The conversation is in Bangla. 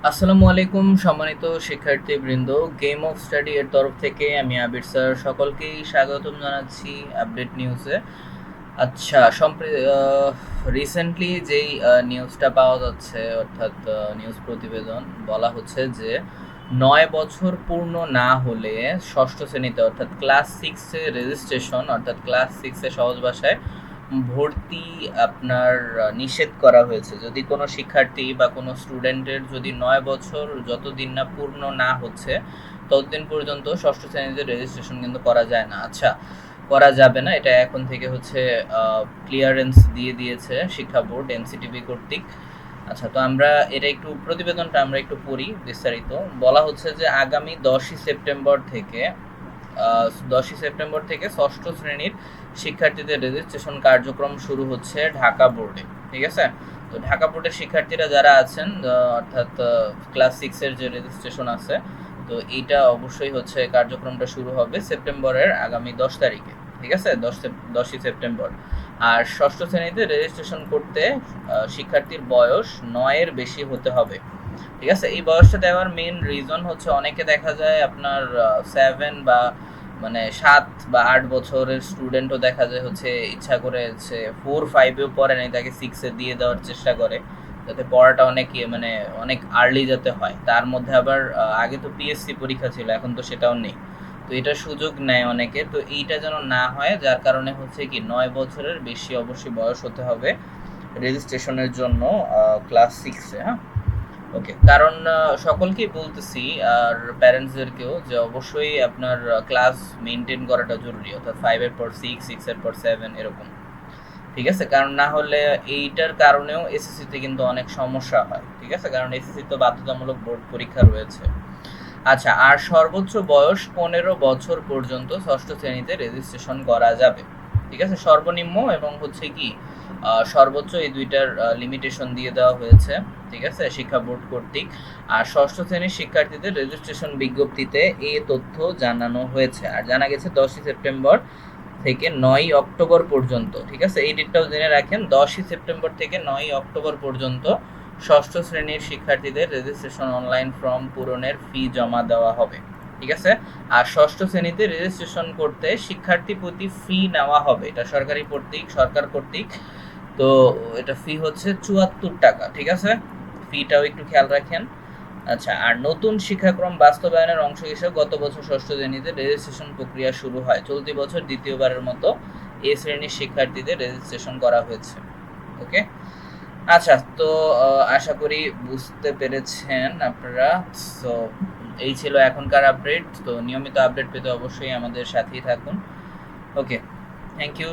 আসসালামু আলাইকুম সম্মানিত শিক্ষার্থীবৃন্দ, গেম অফ স্টাডি এর তরফ থেকে আমি আবির স্যার সকলকেই স্বাগতম জানাচ্ছি আপডেট নিউজে। আচ্ছা, রিসেন্টলি যেই নিউজটা পাওয়া যাচ্ছে, অর্থাৎ নিউজ প্রতিবেদন বলা হচ্ছে যে 9 বছর পূর্ণ না হলে ষষ্ঠ শ্রেণীতে অর্থাৎ ক্লাস সিক্সে রেজিস্ট্রেশন, অর্থাৎ ক্লাস সিক্সে সহজ ভাষায় ভর্তি আপনার নিষেধ করা হয়েছে। যদি কোনো শিক্ষার্থী বা কোনো স্টুডেন্টের যদি 9 বছর যতদিন না পূর্ণ না হচ্ছে ততদিন পর্যন্ত ষষ্ঠ শ্রেণীতে রেজিস্ট্রেশন কিন্তু করা যায় না। আচ্ছা, করা যাবে না, এটা এখন থেকে হচ্ছে ক্লিয়ারেন্স দিয়ে দিয়েছে শিক্ষা বোর্ড এনসিটিভি কর্তৃক। আচ্ছা, তো আমরা এটা একটু প্রতিবেদনটা আমরা একটু পড়ি বিস্তারিত। বলা হচ্ছে যে আগামী 10ই সেপ্টেম্বর থেকে ষষ্ঠ শ্রেণীর শিক্ষার্থীদের রেজিস্ট্রেশন কার্যক্রম শুরু হচ্ছে ঢাকা বোর্ডে। ঠিক আছে, তো ঢাকা বোর্ডের শিক্ষার্থীরা যারা আছেন, অর্থাৎ ক্লাস সিক্সের যে রেজিস্ট্রেশন আছে, তো এইটা অবশ্যই হচ্ছে কার্যক্রমটা শুরু হবে সেপ্টেম্বরের আগামী 10 তারিখে। ঠিক আছে, 10ই সেপ্টেম্বর। আর ষষ্ঠ শ্রেণীতে রেজিস্ট্রেশন করতে শিক্ষার্থীর বয়স 9-এর বেশি হতে হবে। ঠিক আছে, এই বয়সটা দেওয়ার মেইন রিজন হচ্ছে অনেকে দেখা যায় আপনার 7 বা মানে 7 বা 8 বছরের স্টুডেন্টও দেখা যায় হচ্ছে ইচ্ছা করে হচ্ছে 4-5-এও পড়ে নাই, তাকে 6-এ দিয়ে দেওয়ার চেষ্টা করে যাতে পড়াটা অনেক মানে অনেক আর্লি যাতে হয়। তার মধ্যে আবার আগে তো পিএসসি পরীক্ষা ছিল, এখন তো সেটাও নেই, তো এটা সুযোগ নেয় অনেকে। তো এইটা যেন না হয়, যার কারণে হচ্ছে কি 9 বছরের বেশি অবশ্যই বয়স হতে হবে রেজিস্ট্রেশনের জন্য ক্লাস সিক্সে। হ্যাঁ, ওকে, কারণ সকলকেই বলতেছি আর প্যারেন্টসদেরকেও যে অবশ্যই আপনার ক্লাস মেনটেন করাটা জরুরি, অর্থাৎ 5-এর পর 6, 6-এর পর 7 এরকম। ঠিক আছে, কারণ না হলে এইটার কারণেও এসএসসিতে কিন্তু অনেক সমস্যা হয়। ঠিক আছে, কারণ এসএসসি তো বাধ্যতামূলক বোর্ড পরীক্ষা রয়েছে। আচ্ছা, আর সর্বোচ্চ বয়স 15 বছর পর্যন্ত ষষ্ঠ শ্রেণীতে রেজিস্ট্রেশন করা যাবে। ঠিক আছে, সর্বনিম্ন এবং হচ্ছে কি সর্বোচ্চ এই দুইটার লিমিটেশন দিয়ে দেওয়া হয়েছে। ঠিক আছে, শিক্ষা বোর্ড কর্তৃক। আর ষষ্ঠ শ্রেণীর শিক্ষার্থীদের রেজিস্ট্রেশন বিজ্ঞপ্তিতে এই তথ্য জানানো হয়েছে। আর জানা গেছে 10ই সেপ্টেম্বর থেকে 9ই অক্টোবর পর্যন্ত। ঠিক আছে, এই ডেটটাও জেনে রাখেন, 10ই সেপ্টেম্বর থেকে 9ই অক্টোবর পর্যন্ত ষষ্ঠ শ্রেণীর শিক্ষার্থীদের রেজিস্ট্রেশন অনলাইন ফর্ম পূরণের ফি জমা দেওয়া হবে। ঠিক আছে, আর ষষ্ঠ শ্রেণীতে রেজিস্ট্রেশন করতে শিক্ষার্থী প্রতি ফি নেওয়া হবে, এটা সরকার কর্তৃক। তো এটা ফি হচ্ছে 74 টাকা। ঠিক আছে, ফিটাও একটু খেয়াল রাখেন। আচ্ছা, আর নতুন শিক্ষাক্রম বাস্তবায়নের অংশ হিসেবে গত বছর ষষ্ঠ শ্রেণীতে রেজিস্ট্রেশন প্রক্রিয়া শুরু হয়। চলতি বছর দ্বিতীয়বারের মতো এ শ্রেণীর শিক্ষার্থীদের রেজিস্ট্রেশন করা হয়েছে। ওকে, আচ্ছা, তো আশা করি বুঝতে পেরেছেন আপনারা। সো এই ছিল এখনকার আপডেট। তো নিয়মিত আপডেট পেতে অবশ্যই আমাদের সাথেই থাকুন। ওকে, থ্যাংক ইউ।